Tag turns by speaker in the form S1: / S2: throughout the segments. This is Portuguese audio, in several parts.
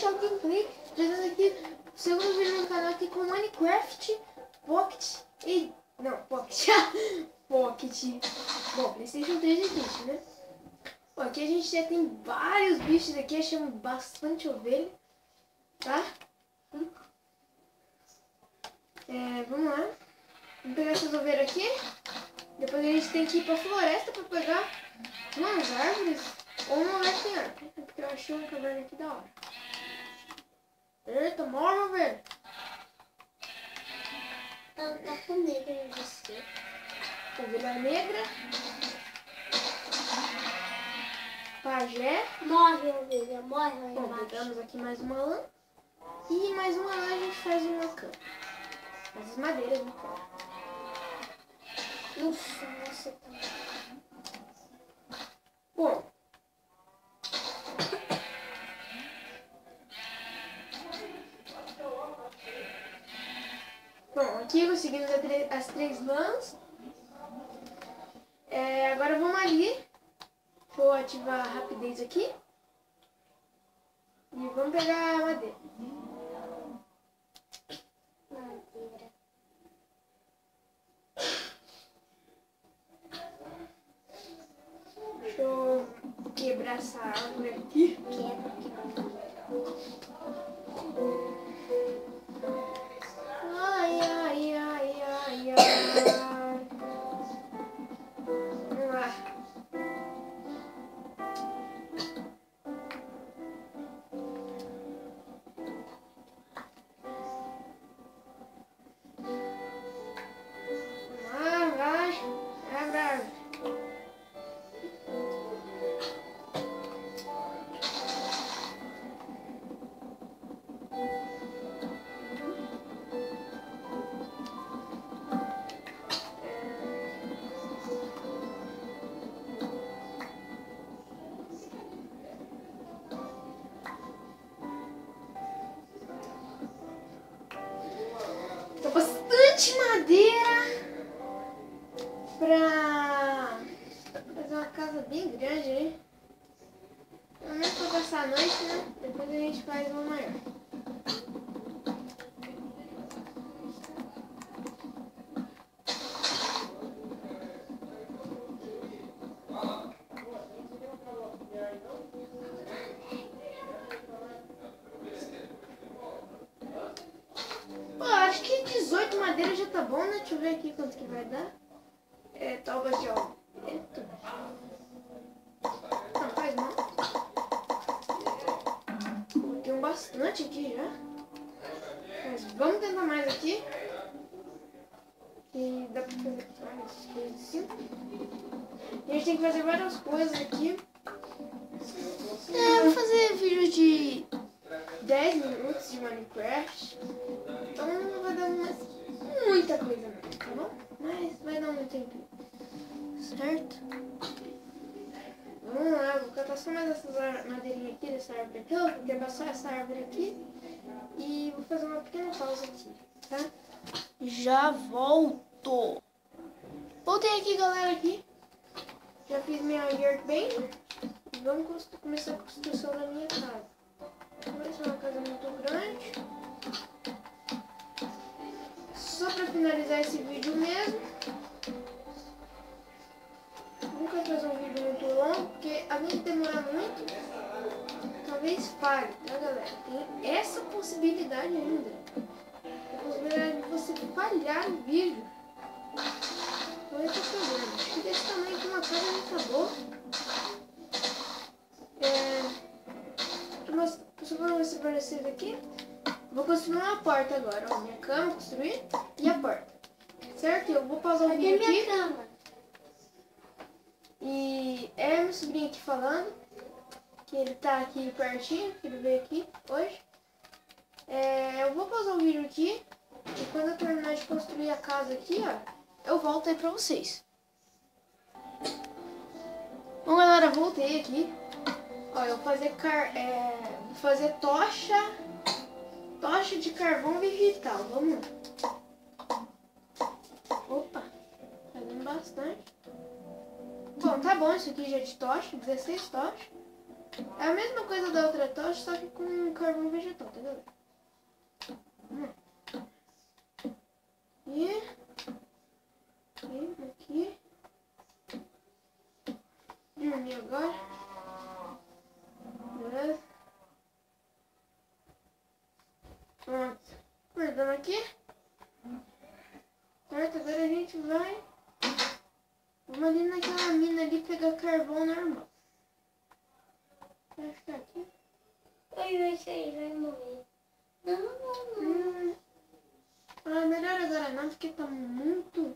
S1: Michel Gameplay, trazendo aqui o segundo vídeo no canal aqui com Minecraft Pocket e... não, Pocket, Pocket, bom, PlayStation 3 existe, né? Bom, aqui a gente já tem vários bichos aqui, achamos bastante ovelha, tá? Vamos lá, vamos pegar essas ovelhas aqui, depois a gente tem que ir pra floresta pra pegar umas árvores ou um lugar que tem árvore, porque eu achei uma caverna aqui da hora. Eita, morre, velho!
S2: Tá com medo de você.
S1: Ovelha negra. Pajé.
S2: Morre, ovelha, morre lá
S1: Bom,
S2: embaixo.
S1: pegamos aqui mais uma lã. E mais uma lã a gente faz uma cama. Faz as madeiras, né?
S2: Ufa, você tá...
S1: Bom. Bom, aqui conseguimos as 3 lãs. Agora vamos ali. Vou ativar a rapidez aqui. E vamos pegar a madeira.
S2: Madeira.
S1: Deixa eu quebrar essa árvore aqui. Ai, ai, ai, ai, ai. Vamos lá. Bastante madeira pra fazer uma casa bem grande, né? Pelo menos pra passar a noite, né? Depois a gente faz uma maior. Acho que 18 madeiras já tá bom, né? Deixa eu ver aqui quanto que vai dar. Talvez de ó. Não, faz não. Tem bastante aqui já. Mas vamos tentar mais aqui. Que dá pra fazer várias coisas assim. E a gente tem que fazer várias coisas aqui. Vou fazer vídeo de 10 minutos de Minecraft. Então não vai dar muita coisa não, tá bom? Mas vai dar um tempinho. Certo? Vamos lá, vou catar só mais essas madeirinhas aqui dessa árvore aqui. Eu vou quebrar só essa árvore aqui. E vou fazer uma pequena pausa aqui, tá? Já volto. Voltei aqui, galera, aqui. Já fiz minha workbench. E vamos começar a construção da minha casa. Vai ser uma casa muito grande. Só para finalizar esse vídeo mesmo. Nunca fazer um vídeo muito longo, porque além de demorar muito, talvez falhe, tá, galera? Tem essa possibilidade ainda. A possibilidade de você falhar o vídeo. Não é esse problema. Acho que desse tamanho que uma casa já tá boa. Só para mostrar para vocês aqui. Vou construir uma porta agora, ó. Minha cama, construir e a porta. Certo? Eu vou pausar o vídeo aqui.
S2: Cama.
S1: E é meu sobrinho aqui falando. Que ele tá aqui pertinho, que ele veio aqui hoje. Eu vou pausar o vídeo aqui. E quando eu terminar de construir a casa aqui, ó, eu volto aí pra vocês. Bom, galera, voltei aqui. Ó, eu vou fazer tocha de carvão vegetal. Vamos lá. Opa, fazendo bastante. Bom, tá bom isso aqui já de tocha, 16 tochas. É a mesma coisa da outra tocha, só que com carvão vegetal, tá galera? Aqui. Dormir agora. Beleza? Pronto. Acordamos aqui. Certo, agora a gente vai. Vamos ali naquela mina ali pegar carvão normal. Vai ficar aqui.
S2: Vai sair, vai morrer. Não.
S1: Ah, melhor agora não, porque tá muito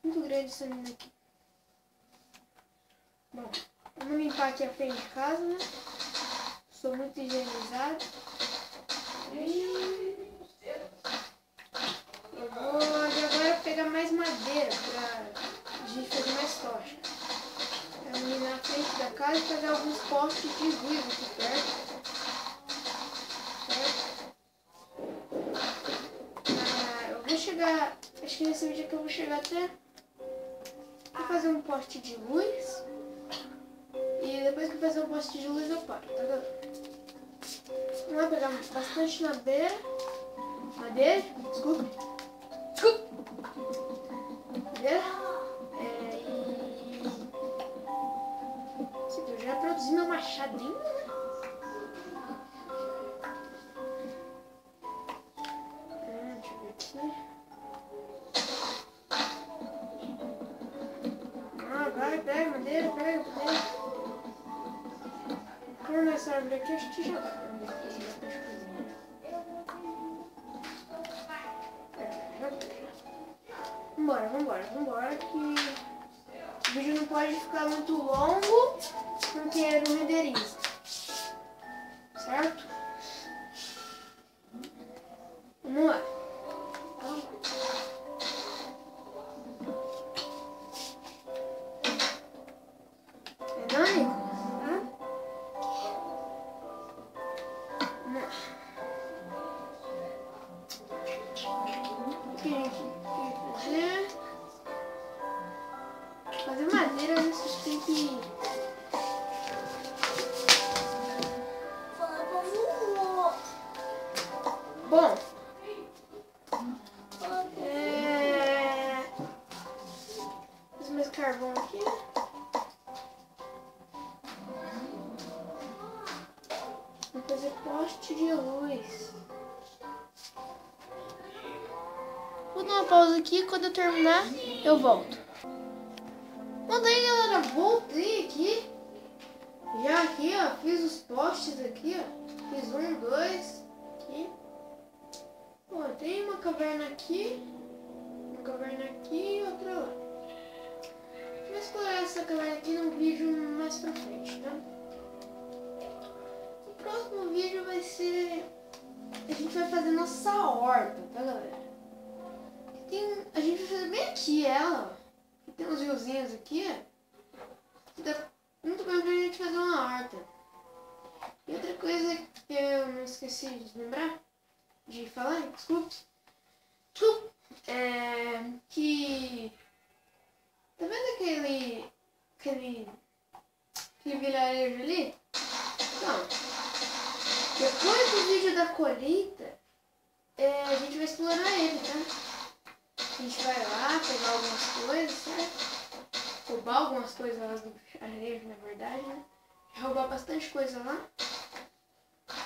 S1: grande essa mina aqui. Bom, vamos limpar aqui a frente de casa, né? Sou muito higienizado. Eu vou agora pegar mais madeira pra gente fazer mais tocha. Vamos ir na frente da casa e fazer alguns postes de luz aqui perto. Eu vou chegar, acho que nesse vídeo aqui eu vou chegar até a fazer um poste de luz. E depois que eu fazer um poste de luz eu paro, tá galera? Vamos lá pegar bastante madeira. Desculpa. Madeira. Eu já produzi meu machadinho, né? Deixa eu ver aqui. Vai, pega madeira. Como essa árvore aqui, acho que já dá. Vambora, que o vídeo não pode ficar muito longo, porque não renderiza, certo? Vamos lá. Não, Nico? Vamos lá. O que a gente tem que fazer madeira, você tem que... Bom, fiz mais carvão aqui. Vou fazer poste de luz. Vou dar uma pausa aqui, quando eu terminar eu volto. Bom, daí galera, voltei aqui. Já aqui, ó, fiz os postes aqui, ó. Fiz 1, 2, aqui. Ó, tem uma caverna aqui e outra lá. Vou explorar essa caverna aqui num vídeo mais pra frente, tá? O próximo vídeo vai ser... A gente vai fazer nossa horta, tá galera? A gente vai fazer bem aqui ela, ó. Tem uns riozinhos aqui, ó. Dá muito bem pra gente fazer uma horta. E outra coisa que eu não esqueci de lembrar, de falar, desculpe, que... Tá vendo aquele vilarejo ali? Então, depois do vídeo da colheita, a gente vai explorar ele, tá? A gente vai lá pegar algumas coisas, certo? Roubar algumas coisas lá do vilarejo, na verdade, né? Roubar bastante coisa lá,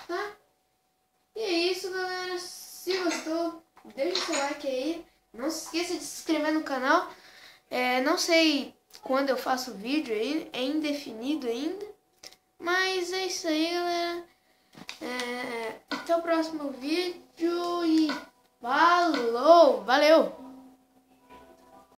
S1: tá? E é isso, galera. Se gostou, deixa o seu like aí. Não se esqueça de se inscrever no canal. Não sei quando eu faço vídeo aí, é indefinido ainda. Mas é isso aí, galera. Até o próximo vídeo e falou! Valeu!